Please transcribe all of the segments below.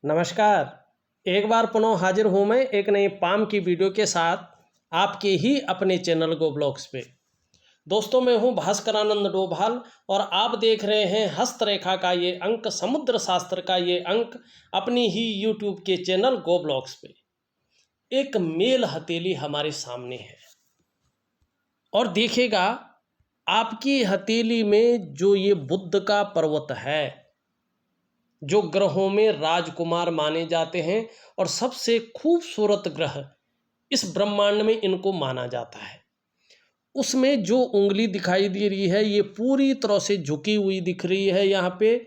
नमस्कार। एक बार पुनः हाजिर हूँ मैं एक नई पाम की वीडियो के साथ आपके ही अपने चैनल गो ब्लॉग्स पे। दोस्तों, मैं हूँ भास्करानंद डोभाल और आप देख रहे हैं हस्तरेखा का ये अंक, समुद्र शास्त्र का ये अंक अपनी ही यूट्यूब के चैनल गो ब्लॉग्स पे। एक मेल हथेली हमारे सामने है और देखिएगा, आपकी हथेली में जो ये बुध का पर्वत है, जो ग्रहों में राजकुमार माने जाते हैं और सबसे खूबसूरत ग्रह इस ब्रह्मांड में इनको माना जाता है, उसमें जो उंगली दिखाई दे रही है ये पूरी तरह से झुकी हुई दिख रही है यहाँ पे,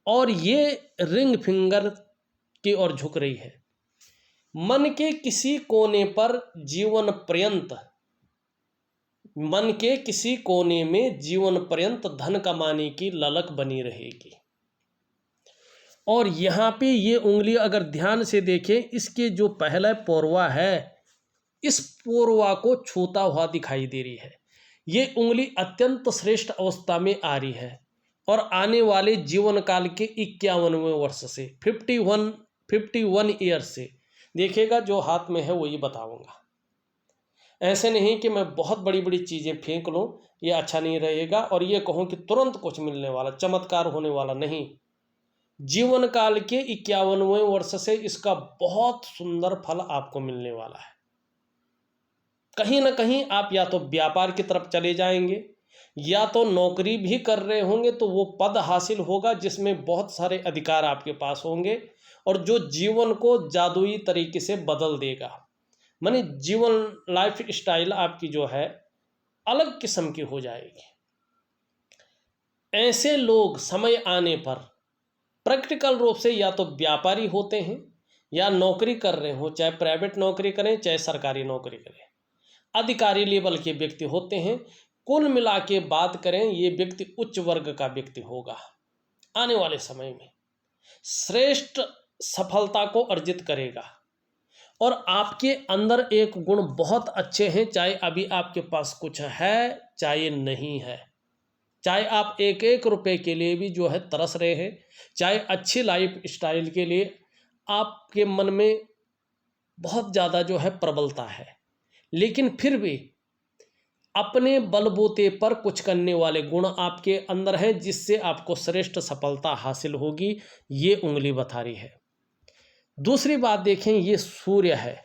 और ये रिंग फिंगर की ओर झुक रही है। मन के किसी कोने पर जीवन पर्यंत, मन के किसी कोने में जीवन पर्यंत धन कमाने की ललक बनी रहेगी। और यहाँ पे ये उंगली अगर ध्यान से देखें, इसके जो पहला पोरवा है, इस पोरवा को छूता हुआ दिखाई दे रही है। ये उंगली अत्यंत श्रेष्ठ अवस्था में आ रही है और आने वाले जीवन काल के 51वें वर्ष से 51 ईयर से देखेगा, जो हाथ में है वही बताऊंगा। ऐसे नहीं कि मैं बहुत बड़ी बड़ी चीज़ें फेंक लूँ, ये अच्छा नहीं रहेगा और ये कहूँ कि तुरंत कुछ मिलने वाला, चमत्कार होने वाला नहीं। जीवन काल के 51वें वर्ष से इसका बहुत सुंदर फल आपको मिलने वाला है। कहीं ना कहीं आप या तो व्यापार की तरफ चले जाएंगे, या तो नौकरी भी कर रहे होंगे तो वो पद हासिल होगा जिसमें बहुत सारे अधिकार आपके पास होंगे और जो जीवन को जादुई तरीके से बदल देगा। माने जीवन लाइफ स्टाइल आपकी जो है अलग किस्म की हो जाएगी। ऐसे लोग समय आने पर प्रैक्टिकल रूप से या तो व्यापारी होते हैं या नौकरी कर रहे हो, चाहे प्राइवेट नौकरी करें चाहे सरकारी नौकरी करें, अधिकारी लेवल के व्यक्ति होते हैं। कुल मिला के बात करें, ये व्यक्ति उच्च वर्ग का व्यक्ति होगा। आने वाले समय में श्रेष्ठ सफलता को अर्जित करेगा और आपके अंदर एक गुण बहुत अच्छे हैं, चाहे अभी आपके पास कुछ है चाहे नहीं है, चाहे आप एक एक रुपए के लिए भी जो है तरस रहे हैं, चाहे अच्छी लाइफ स्टाइल के लिए आपके मन में बहुत ज़्यादा जो है प्रबलता है, लेकिन फिर भी अपने बलबूते पर कुछ करने वाले गुण आपके अंदर हैं जिससे आपको श्रेष्ठ सफलता हासिल होगी, ये उंगली बता रही है। दूसरी बात देखें, ये सूर्य है,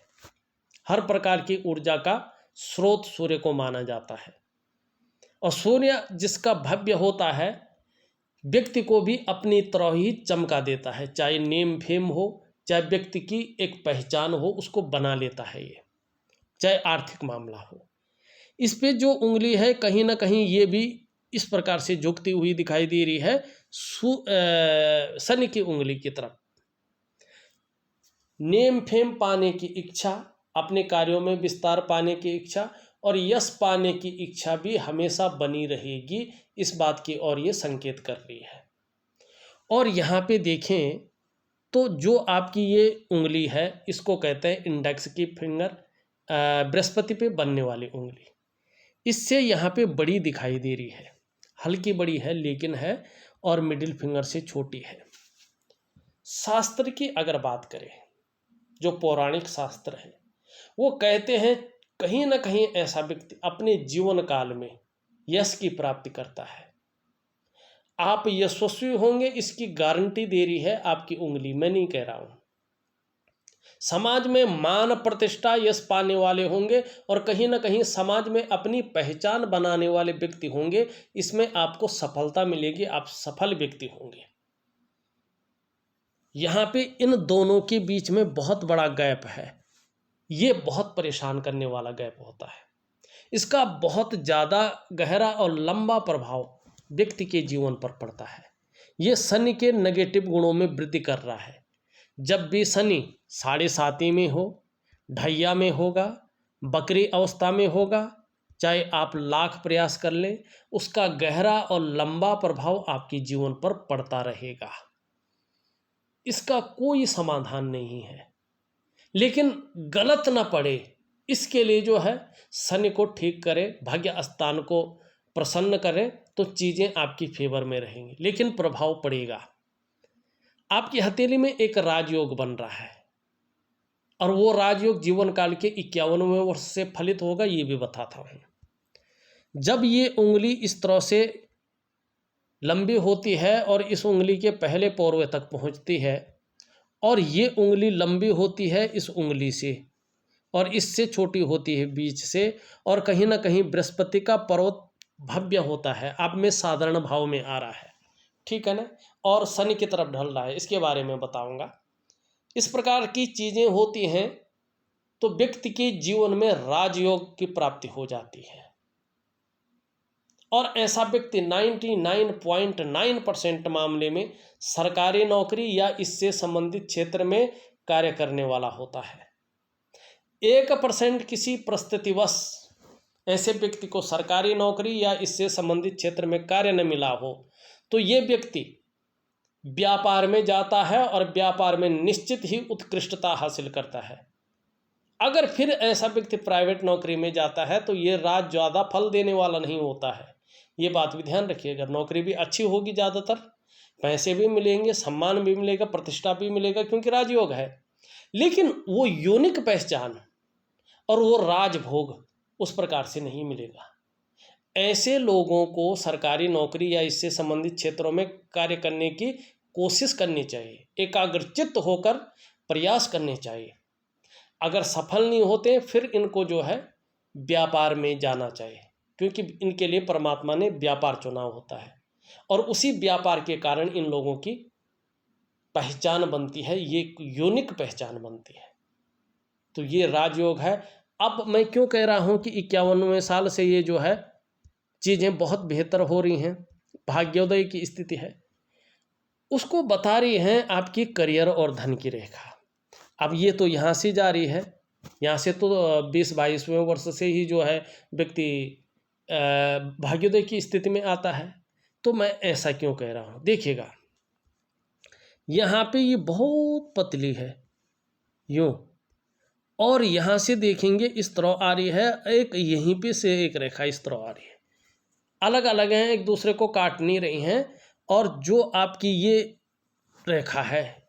हर प्रकार की ऊर्जा का स्रोत सूर्य को माना जाता है और सूर्य जिसका भव्य होता है व्यक्ति को भी अपनी तरह ही चमका देता है, चाहे नेम फेम हो चाहे व्यक्ति की एक पहचान हो, उसको बना लेता है ये, चाहे आर्थिक मामला हो। इस पे जो उंगली है कहीं ना कहीं ये भी इस प्रकार से झुकती हुई दिखाई दे रही है शनि की उंगली की तरफ। नेम फेम पाने की इच्छा, अपने कार्यों में विस्तार पाने की इच्छा और यश पाने की इच्छा भी हमेशा बनी रहेगी, इस बात की ओर ये संकेत कर रही है। और यहाँ पे देखें तो जो आपकी ये उंगली है इसको कहते हैं इंडेक्स की फिंगर, बृहस्पति पे बनने वाली उंगली। इससे यहाँ पे बड़ी दिखाई दे रही है, हल्की बड़ी है लेकिन है, और मिडिल फिंगर से छोटी है। शास्त्र की अगर बात करें, जो पौराणिक शास्त्र है वो कहते हैं कहीं ना कहीं ऐसा व्यक्ति अपने जीवन काल में यश की प्राप्ति करता है। आप यशस्वी होंगे इसकी गारंटी दे रही है आपकी उंगली, मैं नहीं कह रहा हूं। समाज में मान प्रतिष्ठा यश पाने वाले होंगे और कहीं ना कहीं समाज में अपनी पहचान बनाने वाले व्यक्ति होंगे, इसमें आपको सफलता मिलेगी, आप सफल व्यक्ति होंगे। यहाँ पे इन दोनों के बीच में बहुत बड़ा गैप है, ये बहुत परेशान करने वाला गैप होता है। इसका बहुत ज़्यादा गहरा और लंबा प्रभाव व्यक्ति के जीवन पर पड़ता है। ये शनि के नेगेटिव गुणों में वृद्धि कर रहा है। जब भी शनि 7.5 में हो, ढैया में होगा, बकरी अवस्था में होगा, चाहे आप लाख प्रयास कर लें, उसका गहरा और लंबा प्रभाव आपके जीवन पर पड़ता रहेगा। इसका कोई समाधान नहीं है, लेकिन गलत ना पड़े इसके लिए जो है शनि को ठीक करें, भाग्य स्थान को प्रसन्न करें तो चीज़ें आपकी फेवर में रहेंगी, लेकिन प्रभाव पड़ेगा। आपकी हथेली में एक राजयोग बन रहा है और वो राजयोग जीवन काल के 51वें वर्ष से फलित होगा, ये भी बताता हूँ। जब ये उंगली इस तरह से लंबी होती है और इस उंगली के पहले पौरवे तक पहुँचती है और ये उंगली लंबी होती है इस उंगली से और इससे छोटी होती है बीच से, और कहीं ना कहीं बृहस्पति का पर्वत भव्य होता है, आप में साधारण भाव में आ रहा है, ठीक है ना, और शनि की तरफ ढल रहा है, इसके बारे में बताऊंगा। इस प्रकार की चीज़ें होती हैं तो व्यक्ति के जीवन में राजयोग की प्राप्ति हो जाती है और ऐसा व्यक्ति 99.9% मामले में सरकारी नौकरी या इससे संबंधित क्षेत्र में कार्य करने वाला होता है। 1% किसी परिस्थितिवश ऐसे व्यक्ति को सरकारी नौकरी या इससे संबंधित क्षेत्र में कार्य न मिला हो तो ये व्यक्ति व्यापार में जाता है और व्यापार में निश्चित ही उत्कृष्टता हासिल करता है। अगर फिर ऐसा व्यक्ति प्राइवेट नौकरी में जाता है तो ये राज ज़्यादा फल देने वाला नहीं होता है, ये बात भी ध्यान रखिएगा। नौकरी भी अच्छी होगी, ज़्यादातर पैसे भी मिलेंगे, सम्मान भी मिलेगा, प्रतिष्ठा भी मिलेगा क्योंकि राजयोग है, लेकिन वो यूनिक पहचान और वो राजभोग उस प्रकार से नहीं मिलेगा। ऐसे लोगों को सरकारी नौकरी या इससे संबंधित क्षेत्रों में कार्य करने की कोशिश करनी चाहिए, एकाग्रचित्त होकर प्रयास करने चाहिए। अगर सफल नहीं होते फिर इनको जो है व्यापार में जाना चाहिए, क्योंकि इनके लिए परमात्मा ने व्यापार चुना होता है और उसी व्यापार के कारण इन लोगों की पहचान बनती है, ये यूनिक पहचान बनती है। तो ये राजयोग है। अब मैं क्यों कह रहा हूँ कि 51वें साल से ये जो है चीज़ें बहुत बेहतर हो रही हैं, भाग्योदय की स्थिति है, उसको बता रही हैं आपकी करियर और धन की रेखा। अब ये तो यहाँ से जा रही है, यहाँ से तो 20-22वें वर्ष से ही जो है व्यक्ति भाग्योदय की स्थिति में आता है। तो मैं ऐसा क्यों कह रहा हूँ, देखिएगा यहाँ पे ये बहुत पतली है यूँ, और यहाँ से देखेंगे इस तरह आ रही है, एक यहीं पे से एक रेखा इस तरह आ रही है, अलग अलग हैं, एक दूसरे को काट नहीं रही हैं। और जो आपकी ये रेखा है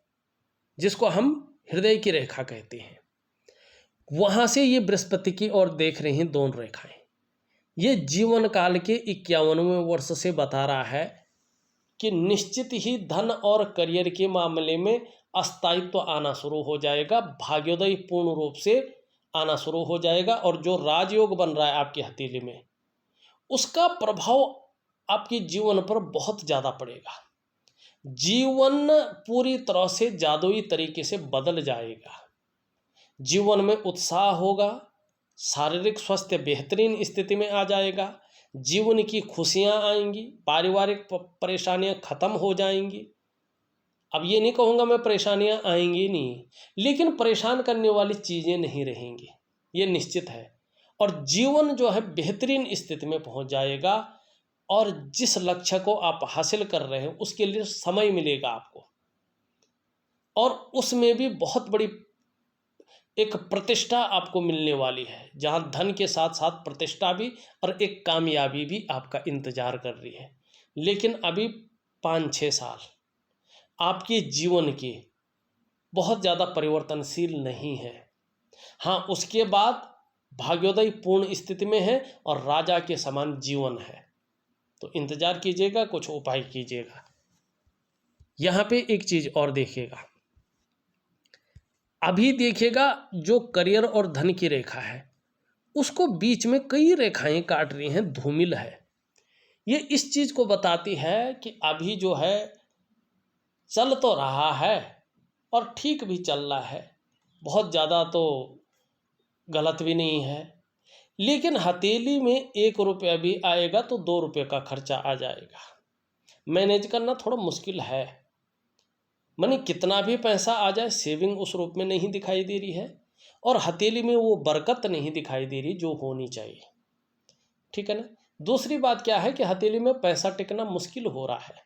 जिसको हम हृदय की रेखा कहते हैं, वहाँ से ये बृहस्पति की ओर देख रही हैं दोनों रेखाएं। ये जीवन काल के 51वें वर्ष से बता रहा है कि निश्चित ही धन और करियर के मामले में अस्थायित्व आना शुरू हो जाएगा, भाग्योदय पूर्ण रूप से आना शुरू हो जाएगा और जो राजयोग बन रहा है आपकी हथेली में उसका प्रभाव आपके जीवन पर बहुत ज़्यादा पड़ेगा। जीवन पूरी तरह से जादुई तरीके से बदल जाएगा, जीवन में उत्साह होगा, शारीरिक स्वास्थ्य बेहतरीन स्थिति में आ जाएगा, जीवन की खुशियां आएंगी, पारिवारिक परेशानियां खत्म हो जाएंगी। अब ये नहीं कहूँगा मैं परेशानियां आएंगी नहीं, लेकिन परेशान करने वाली चीज़ें नहीं रहेंगी, ये निश्चित है। और जीवन जो है बेहतरीन स्थिति में पहुंच जाएगा और जिस लक्ष्य को आप हासिल कर रहे हैं उसके लिए समय मिलेगा आपको, और उसमें भी बहुत बड़ी एक प्रतिष्ठा आपको मिलने वाली है, जहां धन के साथ साथ प्रतिष्ठा भी और एक कामयाबी भी आपका इंतजार कर रही है। लेकिन अभी 5-6 साल आपके जीवन के बहुत ज़्यादा परिवर्तनशील नहीं है। हाँ, उसके बाद भाग्योदय पूर्ण स्थिति में है और राजा के समान जीवन है, तो इंतजार कीजिएगा, कुछ उपाय कीजिएगा। यहाँ पे एक चीज़ और देखिएगा, अभी देखिएगा जो करियर और धन की रेखा है उसको बीच में कई रेखाएं काट रही हैं, धूमिल है। ये इस चीज़ को बताती है कि अभी जो है चल तो रहा है और ठीक भी चल रहा है, बहुत ज़्यादा तो गलत भी नहीं है, लेकिन हथेली में 1 रुपया भी आएगा तो 2 रुपये का खर्चा आ जाएगा। मैनेज करना थोड़ा मुश्किल है, मानी कितना भी पैसा आ जाए सेविंग उस रूप में नहीं दिखाई दे रही है और हथेली में वो बरकत नहीं दिखाई दे रही जो होनी चाहिए, ठीक है ना। दूसरी बात क्या है कि हथेली में पैसा टिकना मुश्किल हो रहा है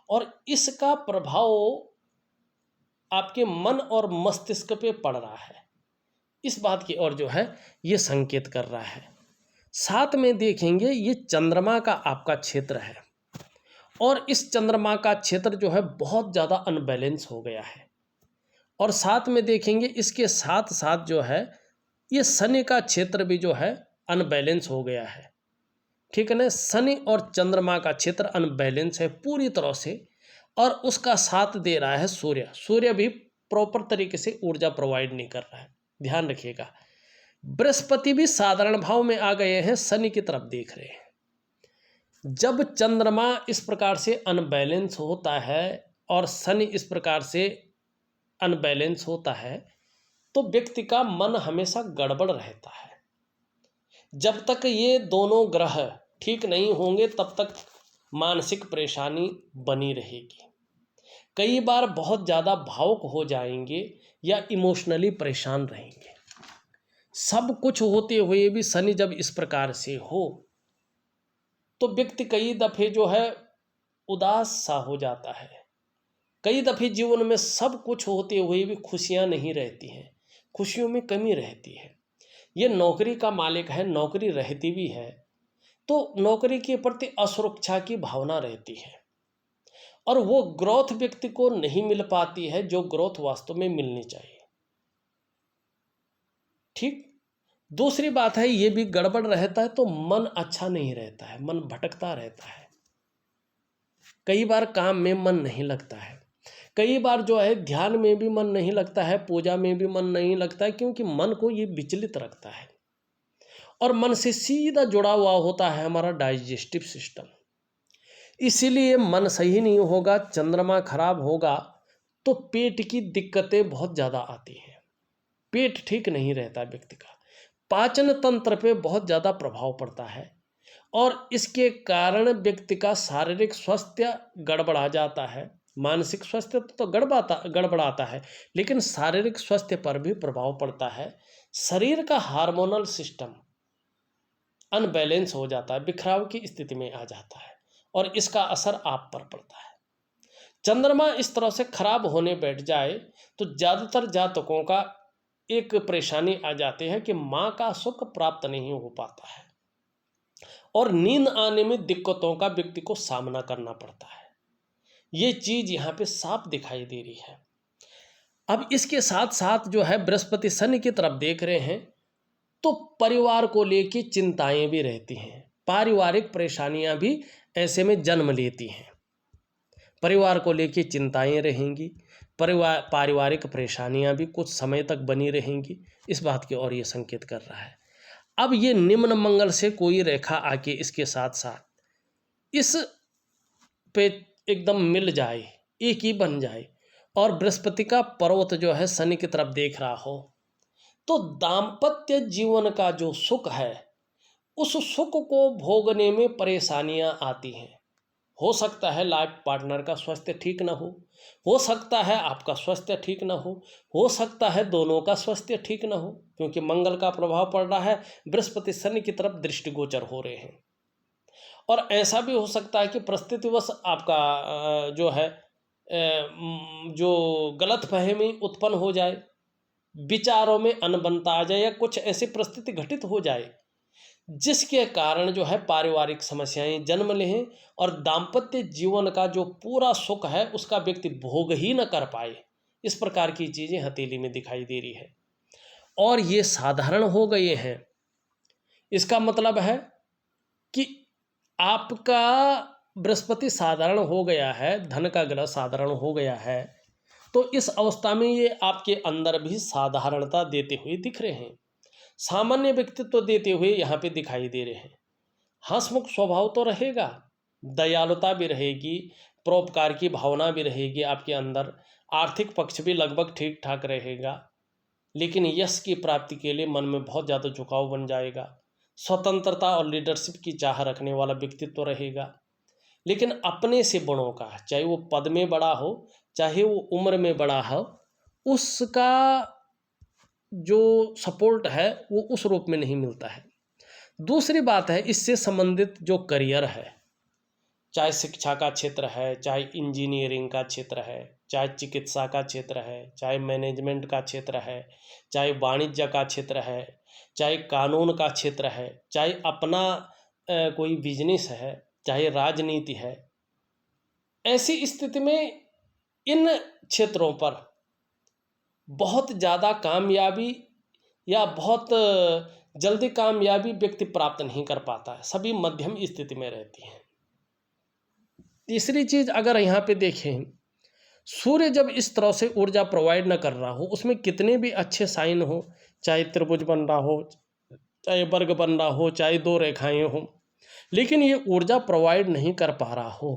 और इसका प्रभाव आपके मन और मस्तिष्क पे पड़ रहा है, इस बात की ओर जो है ये संकेत कर रहा है। साथ में देखेंगे ये चंद्रमा का आपका क्षेत्र है और इस चंद्रमा का क्षेत्र जो है बहुत ज़्यादा अनबैलेंस हो गया है। और साथ में देखेंगे इसके साथ साथ जो है ये शनि का क्षेत्र भी जो है अनबैलेंस हो गया है। ठीक है ना, शनि और चंद्रमा का क्षेत्र अनबैलेंस है पूरी तरह से। और उसका साथ दे रहा है सूर्य। सूर्य भी प्रॉपर तरीके से ऊर्जा प्रोवाइड नहीं कर रहा है, ध्यान रखिएगा। बृहस्पति भी साधारण भाव में आ गए हैं, शनि की तरफ देख रहे हैं। जब चंद्रमा इस प्रकार से अनबैलेंस होता है और शनि इस प्रकार से अनबैलेंस होता है तो व्यक्ति का मन हमेशा गड़बड़ रहता है। जब तक ये दोनों ग्रह ठीक नहीं होंगे तब तक मानसिक परेशानी बनी रहेगी। कई बार बहुत ज़्यादा भावुक हो जाएंगे या इमोशनली परेशान रहेंगे। सब कुछ होते हुए भी शनि जब इस प्रकार से हो तो व्यक्ति कई दफ़े जो है उदास सा हो जाता है। कई दफ़े जीवन में सब कुछ होते हुए भी खुशियां नहीं रहती हैं, खुशियों में कमी रहती है। ये नौकरी का मालिक है, नौकरी रहती भी है तो नौकरी के प्रति असुरक्षा की भावना रहती है और वो ग्रोथ व्यक्ति को नहीं मिल पाती है जो ग्रोथ वास्तव में मिलनी चाहिए। ठीक। दूसरी बात है ये भी गड़बड़ रहता है तो मन अच्छा नहीं रहता है, मन भटकता रहता है। कई बार काम में मन नहीं लगता है, कई बार जो है ध्यान में भी मन नहीं लगता है, पूजा में भी मन नहीं लगता है, क्योंकि मन को ये विचलित रखता है। और मन से सीधा जुड़ा हुआ होता है हमारा डाइजेस्टिव सिस्टम। इसीलिए मन सही नहीं होगा, चंद्रमा खराब होगा तो पेट की दिक्कतें बहुत ज़्यादा आती हैं। पेट ठीक नहीं रहता व्यक्ति का, पाचन तंत्र पे बहुत ज़्यादा प्रभाव पड़ता है और इसके कारण व्यक्ति का शारीरिक स्वास्थ्य गड़बड़ा जाता है। मानसिक स्वास्थ्य तो गड़बड़ाता है लेकिन शारीरिक स्वास्थ्य पर भी प्रभाव पड़ता है। शरीर का हार्मोनल सिस्टम अनबैलेंस हो जाता है, बिखराव की स्थिति में आ जाता है और इसका असर आप पर पड़ता है। चंद्रमा इस तरह से खराब होने बैठ जाए तो ज़्यादातर जातकों का एक परेशानी आ जाती है कि माँ का सुख प्राप्त नहीं हो पाता है और नींद आने में दिक्कतों का व्यक्ति को सामना करना पड़ता है। ये चीज़ यहाँ पे साफ दिखाई दे रही है। अब इसके साथ साथ जो है बृहस्पति शनि की तरफ देख रहे हैं तो परिवार को लेकर चिंताएं भी रहती हैं, पारिवारिक परेशानियां भी ऐसे में जन्म लेती हैं। परिवार को लेकर चिंताएं रहेंगी, पारिवारिक परेशानियां भी कुछ समय तक बनी रहेंगी, इस बात की ओर ये संकेत कर रहा है। अब ये निम्न मंगल से कोई रेखा आके इसके साथ साथ इस पे एकदम मिल जाए, एक ही बन जाए और बृहस्पति का पर्वत जो है शनि की तरफ देख रहा हो तो दाम्पत्य जीवन का जो सुख है उस सुख को भोगने में परेशानियां आती हैं। हो सकता है लाइफ पार्टनर का स्वास्थ्य ठीक ना हो सकता है आपका स्वास्थ्य ठीक ना हो सकता है दोनों का स्वास्थ्य ठीक ना हो, क्योंकि मंगल का प्रभाव पड़ रहा है, बृहस्पति शनि की तरफ दृष्टिगोचर हो रहे हैं। और ऐसा भी हो सकता है कि परिस्थितिवश आपका जो है जो गलतफहमी उत्पन्न हो जाए, विचारों में अनबनता आ जाए या कुछ ऐसी परिस्थिति घटित हो जाए जिसके कारण जो है पारिवारिक समस्याएं जन्म लें और दाम्पत्य जीवन का जो पूरा सुख है उसका व्यक्ति भोग ही न कर पाए। इस प्रकार की चीज़ें हथेली में दिखाई दे रही है और ये साधारण हो गए हैं। इसका मतलब है कि आपका बृहस्पति साधारण हो गया है, धन का ग्रह साधारण हो गया है, तो इस अवस्था में ये आपके अंदर भी साधारणता देते हुए दिख रहे हैं, सामान्य व्यक्तित्व देते हुए यहाँ पे दिखाई दे रहे हैं। हंसमुख स्वभाव तो रहेगा, दयालुता भी रहेगी, परोपकार की भावना भी रहेगी आपके अंदर, आर्थिक पक्ष भी लगभग ठीक ठाक रहेगा, लेकिन यश की प्राप्ति के लिए मन में बहुत ज़्यादा झुकाव बन जाएगा। स्वतंत्रता और लीडरशिप की चाह रखने वाला व्यक्तित्व रहेगा, लेकिन अपने से बड़ों का, चाहे वो पद में बड़ा हो चाहे वो उम्र में बड़ा हो, उसका जो सपोर्ट है वो उस रूप में नहीं मिलता है। दूसरी बात है इससे संबंधित जो करियर है, चाहे शिक्षा का क्षेत्र है, चाहे इंजीनियरिंग का क्षेत्र है, चाहे चिकित्सा का क्षेत्र है, चाहे मैनेजमेंट का क्षेत्र है, चाहे वाणिज्य का क्षेत्र है, चाहे कानून का क्षेत्र है, चाहे अपना कोई बिजनेस है, चाहे राजनीति है, ऐसी स्थिति में इन क्षेत्रों पर बहुत ज़्यादा कामयाबी या बहुत जल्दी कामयाबी व्यक्ति प्राप्त नहीं कर पाता है, सभी मध्यम स्थिति में रहती हैं। तीसरी चीज़ अगर यहाँ पे देखें, सूर्य जब इस तरह से ऊर्जा प्रोवाइड न कर रहा हो, उसमें कितने भी अच्छे साइन हो, चाहे त्रिभुज बन रहा हो, चाहे वर्ग बन रहा हो, चाहे दो रेखाएं हो, लेकिन ये ऊर्जा प्रोवाइड नहीं कर पा रहा हो,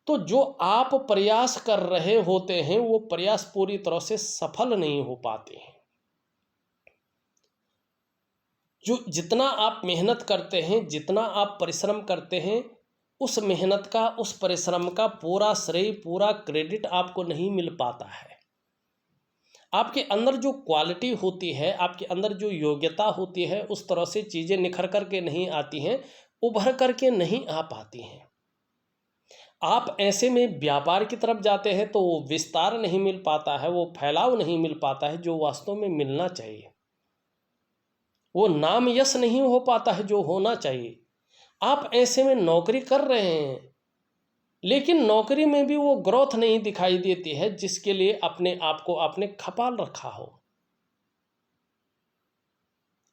तो जो आप प्रयास कर रहे होते हैं वो प्रयास पूरी तरह से सफल नहीं हो पाते हैं। जो जितना आप मेहनत करते हैं, जितना आप परिश्रम करते हैं, उस मेहनत का, उस परिश्रम का पूरा श्रेय, पूरा क्रेडिट आपको नहीं मिल पाता है। आपके अंदर जो क्वालिटी होती है, आपके अंदर जो योग्यता होती है, उस तरह से चीज़ें निखर करके नहीं आती हैं, उभर करके नहीं आ पाती हैं। आप ऐसे में व्यापार की तरफ जाते हैं तो वो विस्तार नहीं मिल पाता है, वो फैलाव नहीं मिल पाता है जो वास्तव में मिलना चाहिए, वो नाम यश नहीं हो पाता है जो होना चाहिए। आप ऐसे में नौकरी कर रहे हैं, लेकिन नौकरी में भी वो ग्रोथ नहीं दिखाई देती है जिसके लिए अपने आप को आपने खपाल रखा हो।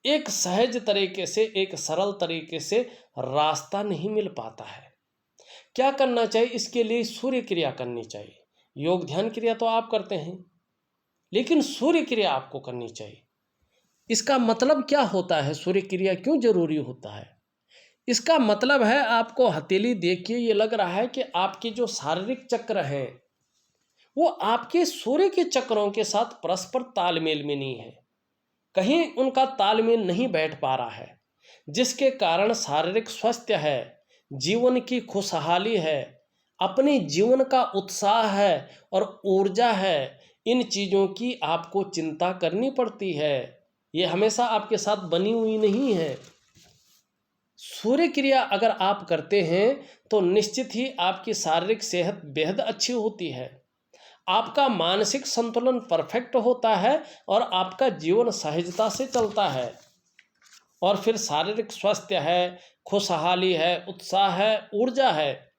एक सहज तरीके से, एक सरल तरीके से रास्ता नहीं मिल पाता है। क्या करना चाहिए? इसके लिए सूर्य क्रिया करनी चाहिए। योग ध्यान क्रिया तो आप करते हैं, लेकिन सूर्य क्रिया आपको करनी चाहिए। इसका मतलब क्या होता है? सूर्य क्रिया क्यों जरूरी होता है? इसका मतलब है, आपको हथेली देख के ये लग रहा है कि आपके जो शारीरिक चक्र हैं वो आपके सूर्य के चक्रों के साथ परस्पर तालमेल में नहीं है, कहीं उनका तालमेल नहीं बैठ पा रहा है, जिसके कारण शारीरिक स्वास्थ्य है, जीवन की खुशहाली है, अपने जीवन का उत्साह है और ऊर्जा है, इन चीज़ों की आपको चिंता करनी पड़ती है। ये हमेशा आपके साथ बनी हुई नहीं है। सूर्य क्रिया अगर आप करते हैं तो निश्चित ही आपकी शारीरिक सेहत बेहद अच्छी होती है, आपका मानसिक संतुलन परफेक्ट होता है और आपका जीवन सहजता से चलता है, और फिर शारीरिक स्वास्थ्य है, खुशहाली है, उत्साह है, ऊर्जा है,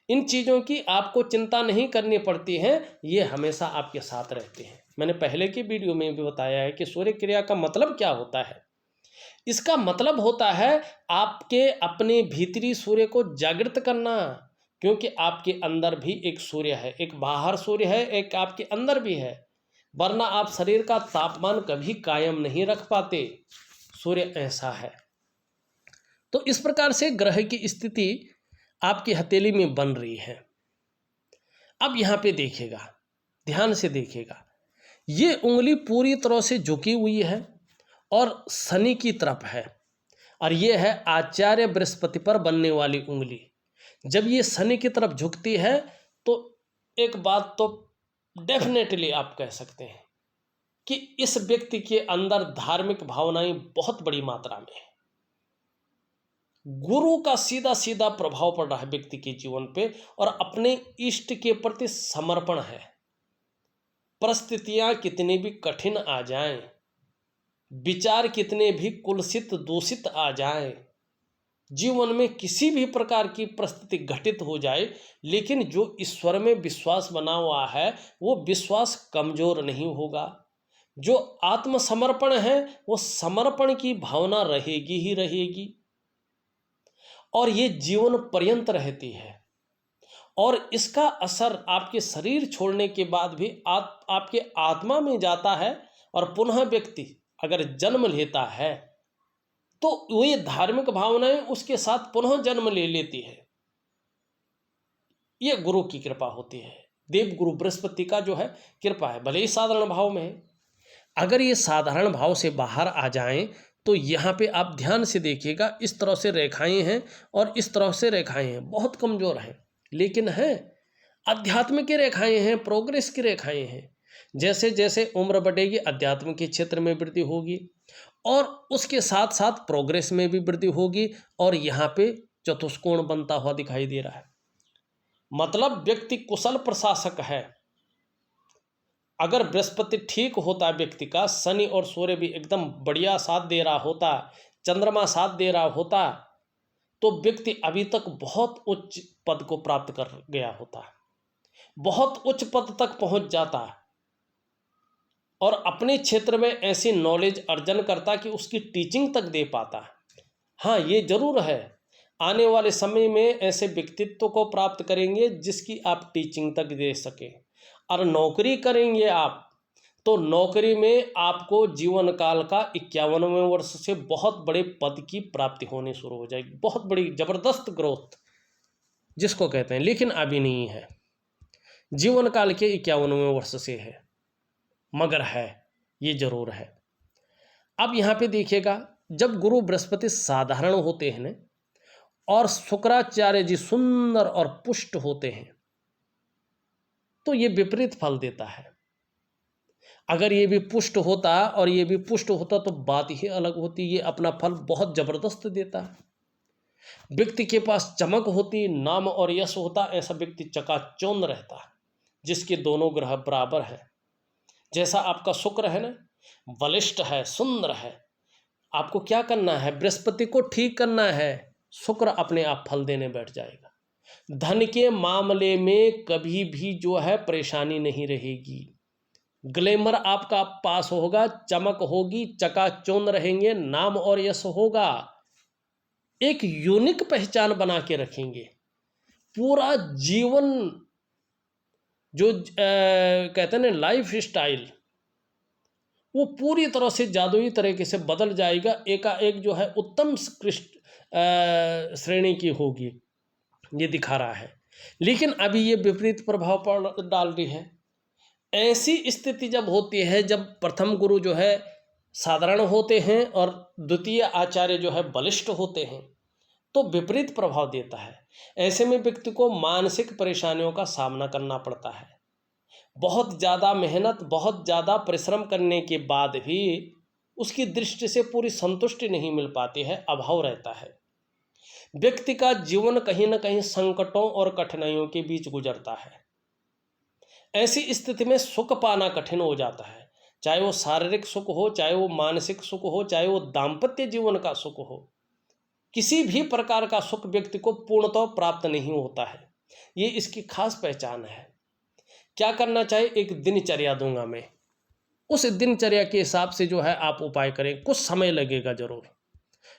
इन चीज़ों की आपको चिंता नहीं करनी पड़ती है, ये हमेशा आपके साथ रहते हैं। मैंने पहले की वीडियो में भी बताया है कि सूर्य क्रिया का मतलब क्या होता है। इसका मतलब होता है आपके अपने भीतरी सूर्य को जागृत करना, क्योंकि आपके अंदर भी एक सूर्य है, एक बाहर सूर्य है, एक आपके अंदर भी है, वरना आप शरीर का तापमान कभी कायम नहीं रख पाते। सूर्य ऐसा है। तो इस प्रकार से ग्रह की स्थिति आपकी हथेली में बन रही है। अब यहाँ पे देखिएगा, ध्यान से देखिएगा, ये उंगली पूरी तरह से झुकी हुई है और शनि की तरफ है, और ये है आचार्य बृहस्पति पर बनने वाली उंगली। जब ये शनि की तरफ झुकती है तो एक बात तो डेफिनेटली आप कह सकते हैं कि इस व्यक्ति के अंदर धार्मिक भावनाएं बहुत बड़ी मात्रा में है। गुरु का सीधा सीधा प्रभाव पड़ रहा है व्यक्ति के जीवन पे, और अपने इष्ट के प्रति समर्पण है। परिस्थितियां कितनी भी कठिन आ जाएं, विचार कितने भी कुलसित दूषित आ जाएं, जीवन में किसी भी प्रकार की परिस्थिति घटित हो जाए, लेकिन जो ईश्वर में विश्वास बना हुआ है वो विश्वास कमजोर नहीं होगा। जो आत्मसमर्पण है वो समर्पण की भावना रहेगी ही रहेगी, और ये जीवन पर्यंत रहती है, और इसका असर आपके शरीर छोड़ने के बाद भी आपके आत्मा में जाता है, और पुनः व्यक्ति अगर जन्म लेता है तो ये धार्मिक भावनाएं उसके साथ पुनः जन्म ले लेती है। ये गुरु की कृपा होती है, देव गुरु बृहस्पति का जो है कृपा है, भले ही साधारण भाव में है। अगर ये साधारण भाव से बाहर आ जाएं तो यहाँ पे आप ध्यान से देखिएगा, इस तरह से रेखाएं हैं और इस तरह से रेखाएं हैं, बहुत कमजोर हैं, लेकिन हैं अध्यात्म की रेखाएं हैं, प्रोग्रेस की रेखाएं हैं। जैसे जैसे उम्र बढ़ेगी अध्यात्म के क्षेत्र में वृद्धि होगी, और उसके साथ साथ प्रोग्रेस में भी वृद्धि होगी, और यहाँ पे चतुष्कोण बनता हुआ दिखाई दे रहा है। मतलब व्यक्ति कुशल प्रशासक है। अगर बृहस्पति ठीक होता व्यक्ति का, शनि और सूर्य भी एकदम बढ़िया साथ दे रहा होता, चंद्रमा साथ दे रहा होता, तो व्यक्ति अभी तक बहुत उच्च पद को प्राप्त कर गया होता है, बहुत उच्च पद तक पहुंच जाता है और अपने क्षेत्र में ऐसी नॉलेज अर्जन करता कि उसकी टीचिंग तक दे पाता है। हाँ, ये जरूर है, आने वाले समय में ऐसे व्यक्तित्व को प्राप्त करेंगे जिसकी आप टीचिंग तक दे सके। और नौकरी करेंगे आप, तो नौकरी में आपको जीवन काल का 51वें वर्ष से बहुत बड़े पद की प्राप्ति होनी शुरू हो जाएगी, बहुत बड़ी जबरदस्त ग्रोथ जिसको कहते हैं। लेकिन अभी नहीं है, जीवन काल के 51वें वर्ष से है, मगर है, ये जरूर है। अब यहाँ पे देखिएगा, जब गुरु बृहस्पति साधारण होते हैं न, और शुक्राचार्य जी सुंदर और पुष्ट होते हैं, तो ये विपरीत फल देता है। अगर ये भी पुष्ट होता और ये भी पुष्ट होता तो बात ही अलग होती, ये अपना फल बहुत जबरदस्त देता है। व्यक्ति के पास चमक होती, नाम और यश होता, ऐसा व्यक्ति चकाचौंध रहता है जिसके दोनों ग्रह बराबर है। जैसा आपका शुक्र है ना, बलिष्ठ है, सुंदर है, आपको क्या करना है, बृहस्पति को ठीक करना है, शुक्र अपने आप फल देने बैठ जाएगा। धन के मामले में कभी भी जो है परेशानी नहीं रहेगी, ग्लैमर आपका पास होगा, चमक होगी, चकाचौंध रहेंगे, नाम और यश होगा, एक यूनिक पहचान बना के रखेंगे। पूरा जीवन जो कहते हैं ना लाइफ स्टाइल, वो पूरी तरह से जादुई तरीके से बदल जाएगा, एकाएक जो है उत्तम उत्कृष्ट श्रेणी की होगी, ये दिखा रहा है। लेकिन अभी ये विपरीत प्रभाव डाल रही है। ऐसी स्थिति जब होती है, जब प्रथम गुरु जो है साधारण होते हैं और द्वितीय आचार्य जो है बलिष्ठ होते हैं, तो विपरीत प्रभाव देता है। ऐसे में व्यक्ति को मानसिक परेशानियों का सामना करना पड़ता है। बहुत ज़्यादा मेहनत, बहुत ज़्यादा परिश्रम करने के बाद भी उसकी दृष्टि से पूरी संतुष्टि नहीं मिल पाती है, अभाव रहता है। व्यक्ति का जीवन कहीं ना कहीं संकटों और कठिनाइयों के बीच गुजरता है। ऐसी स्थिति में सुख पाना कठिन हो जाता है, चाहे वो शारीरिक सुख हो, चाहे वो मानसिक सुख हो, चाहे वो दाम्पत्य जीवन का सुख हो। किसी भी प्रकार का सुख व्यक्ति को पूर्णतः प्राप्त नहीं होता है, ये इसकी खास पहचान है। क्या करना चाहिए, एक दिनचर्या दूंगा मैं, उस दिनचर्या के हिसाब से जो है आप उपाय करें। कुछ समय लगेगा जरूर,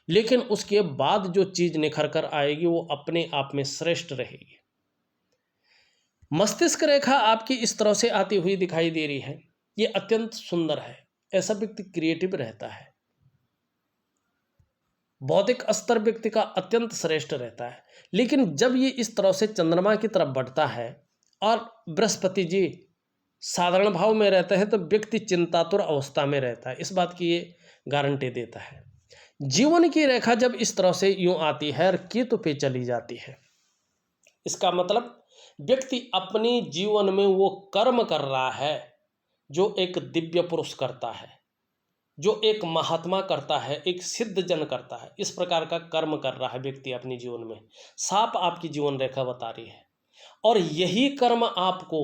लेकिन उसके बाद जो चीज निखर कर आएगी वो अपने आप में श्रेष्ठ रहेगी। मस्तिष्क रेखा आपकी इस तरह से आती हुई दिखाई दे रही है, ये अत्यंत सुंदर है। ऐसा व्यक्ति क्रिएटिव रहता है, बौद्धिक स्तर व्यक्ति का अत्यंत श्रेष्ठ रहता है। लेकिन जब ये इस तरह से चंद्रमा की तरफ बढ़ता है और बृहस्पति जी साधारण भाव में रहते हैं, तो व्यक्ति चिंतातुर अवस्था में रहता है, इस बात की ये गारंटी देता है। जीवन की रेखा जब इस तरह से यूं आती है और केतु पे चली जाती है, इसका मतलब व्यक्ति अपनी जीवन में वो कर्म कर रहा है जो एक दिव्य पुरुष करता है, जो एक महात्मा करता है, एक सिद्ध जन करता है। इस प्रकार का कर्म कर रहा है व्यक्ति अपने जीवन में, साफ आपकी जीवन रेखा बता रही है। और यही कर्म आपको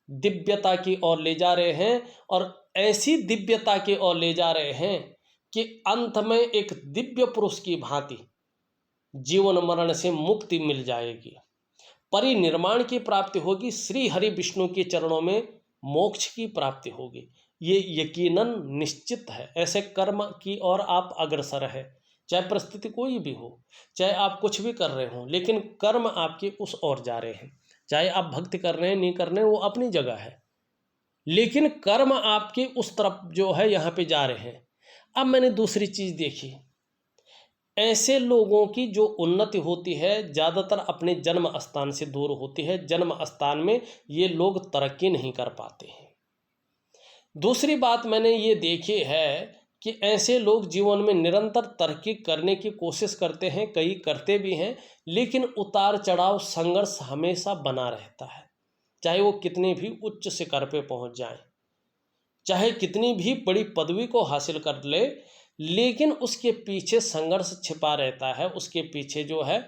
दिव्यता की ओर ले जा रहे हैं, और ऐसी दिव्यता की ओर ले जा रहे हैं कि अंत में एक दिव्य पुरुष की भांति जीवन मरण से मुक्ति मिल जाएगी, परिनिर्माण की प्राप्ति होगी, श्री हरि विष्णु के चरणों में मोक्ष की प्राप्ति होगी। ये यकीनन निश्चित है। ऐसे कर्म की ओर आप अग्रसर है, चाहे परिस्थिति कोई भी हो, चाहे आप कुछ भी कर रहे हो, लेकिन कर्म आपके उस ओर जा रहे हैं। चाहे आप भक्ति कर रहे हैं, नहीं कर रहे हैं, वो अपनी जगह है, लेकिन कर्म आपके उस तरफ जो है यहाँ पे जा रहे हैं। अब मैंने दूसरी चीज देखी, ऐसे लोगों की जो उन्नति होती है ज़्यादातर अपने जन्म स्थान से दूर होती है। जन्म स्थान में ये लोग तरक्की नहीं कर पाते हैं। दूसरी बात मैंने ये देखी है कि ऐसे लोग जीवन में निरंतर तरक्की करने की कोशिश करते हैं, कई करते भी हैं, लेकिन उतार चढ़ाव संघर्ष हमेशा बना रहता है। चाहे वो कितने भी उच्च शिखर पे पहुंच जाएं, चाहे कितनी भी बड़ी पदवी को हासिल कर ले, लेकिन उसके पीछे संघर्ष छिपा रहता है, उसके पीछे जो है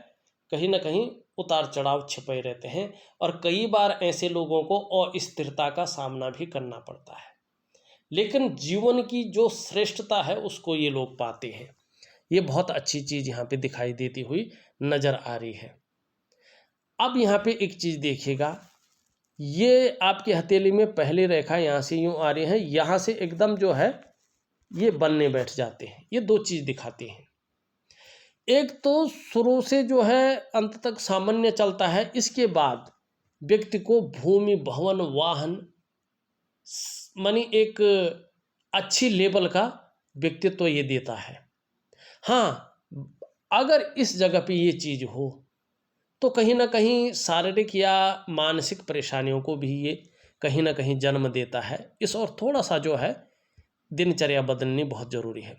कहीं ना कहीं उतार चढ़ाव छिपे रहते हैं। और कई बार ऐसे लोगों को अस्थिरता का सामना भी करना पड़ता है, लेकिन जीवन की जो श्रेष्ठता है उसको ये लोग पाते हैं। ये बहुत अच्छी चीज़ यहाँ पे दिखाई देती हुई नज़र आ रही है। अब यहाँ पे एक चीज़ देखिएगा, ये आपकी हथेली में पहली रेखा यहाँ से यूँ आ रही है, यहाँ से एकदम जो है ये बनने बैठ जाते हैं। ये दो चीज़ दिखाते हैं। एक तो शुरू से जो है अंत तक सामान्य चलता है, इसके बाद व्यक्ति को भूमि, भवन, वाहन मानी एक अच्छी लेवल का व्यक्तित्व ये देता है। हाँ, अगर इस जगह पे ये चीज़ हो तो कहीं ना कहीं शारीरिक या मानसिक परेशानियों को भी ये कहीं ना कहीं जन्म देता है। इस और थोड़ा सा जो है दिनचर्या बदलनी बहुत ज़रूरी है।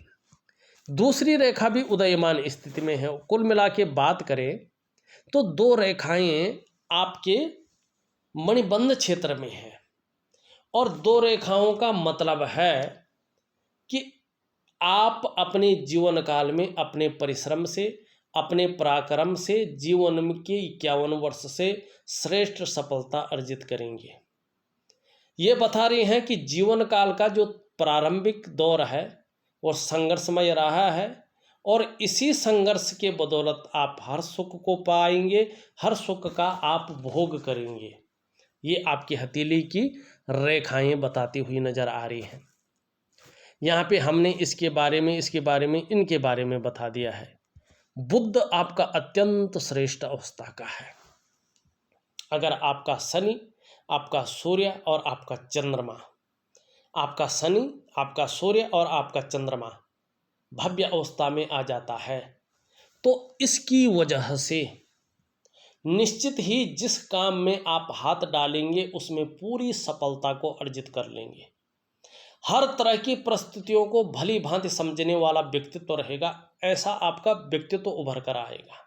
दूसरी रेखा भी उदयमान स्थिति में है। कुल मिला के बात करें तो दो रेखाएं आपके मणिबंध क्षेत्र में है, और दो रेखाओं का मतलब है कि आप अपने जीवन काल में अपने परिश्रम से, अपने पराक्रम से जीवन के 51 वर्ष से श्रेष्ठ सफलता अर्जित करेंगे। ये बता रहे हैं कि जीवन काल का जो प्रारंभिक दौर है वो संघर्षमय रहा है, और इसी संघर्ष के बदौलत आप हर सुख को पाएंगे, हर सुख का आप भोग करेंगे। ये आपकी हथेली की रेखाएं बताती हुई नजर आ रही हैं। यहाँ पे हमने इसके बारे में, इनके बारे में बता दिया है। बुध आपका अत्यंत श्रेष्ठ अवस्था का है। अगर आपका शनि, आपका सूर्य और आपका चंद्रमा, आपका शनि, आपका सूर्य और आपका चंद्रमा भव्य अवस्था में आ जाता है, तो इसकी वजह से निश्चित ही जिस काम में आप हाथ डालेंगे उसमें पूरी सफलता को अर्जित कर लेंगे। हर तरह की परिस्थितियों को भली भांति समझने वाला व्यक्तित्व रहेगा, ऐसा आपका व्यक्तित्व उभर कर आएगा।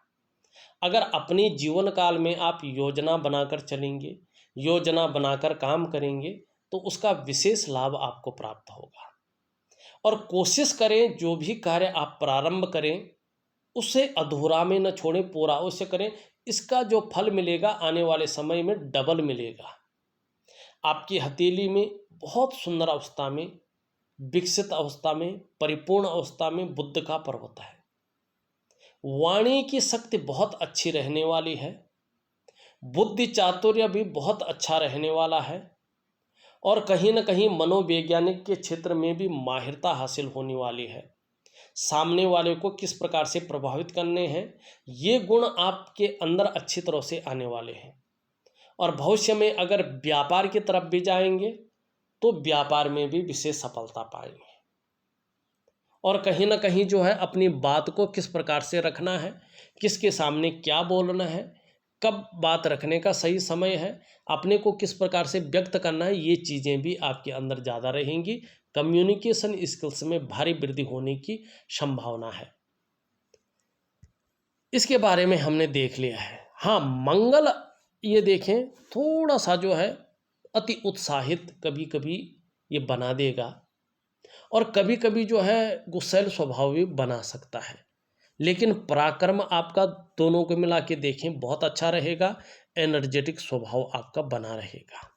अगर अपने जीवन काल में आप योजना बनाकर चलेंगे, योजना बनाकर काम करेंगे, तो उसका विशेष लाभ आपको प्राप्त होगा। और कोशिश करें जो भी कार्य आप प्रारंभ करें उसे अधूरा में न छोड़ें, पूरा अवश्य करें। इसका जो फल मिलेगा आने वाले समय में डबल मिलेगा। आपकी हथेली में बहुत सुंदर अवस्था में, विकसित अवस्था में, परिपूर्ण अवस्था में बुध का पर्वत है। वाणी की शक्ति बहुत अच्छी रहने वाली है, बुद्धि चातुर्य भी बहुत अच्छा रहने वाला है, और कहीं न कहीं मनोवैज्ञानिक के क्षेत्र में भी माहिरता हासिल होने वाली है। सामने वाले को किस प्रकार से प्रभावित करने हैं, ये गुण आपके अंदर अच्छी तरह से आने वाले हैं। और भविष्य में अगर व्यापार की तरफ भी जाएंगे तो व्यापार में भी विशेष सफलता पाएंगे। और कहीं ना कहीं जो है अपनी बात को किस प्रकार से रखना है, किसके सामने क्या बोलना है, कब बात रखने का सही समय है, अपने को किस प्रकार से व्यक्त करना है, ये चीज़ें भी आपके अंदर ज़्यादा रहेंगी। कम्युनिकेशन स्किल्स में भारी वृद्धि होने की संभावना है। इसके बारे में हमने देख लिया है। हाँ, मंगल ये देखें थोड़ा सा जो है अति उत्साहित कभी कभी ये बना देगा, और कभी कभी जो है गुस्सैल स्वभाव भी बना सकता है, लेकिन पराक्रम आपका दोनों को मिला के देखें बहुत अच्छा रहेगा। एनर्जेटिक स्वभाव आपका बना रहेगा।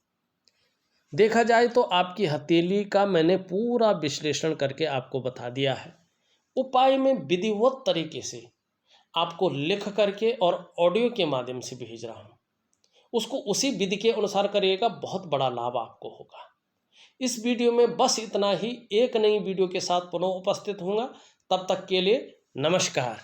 देखा जाए तो आपकी हथेली का मैंने पूरा विश्लेषण करके आपको बता दिया है। उपाय में विधिवत तरीके से आपको लिख करके और ऑडियो के माध्यम से भेज रहा हूँ, उसको उसी विधि के अनुसार करिएगा, बहुत बड़ा लाभ आपको होगा। इस वीडियो में बस इतना ही। एक नई वीडियो के साथ पुनः उपस्थित होऊंगा, तब तक के लिए नमस्कार।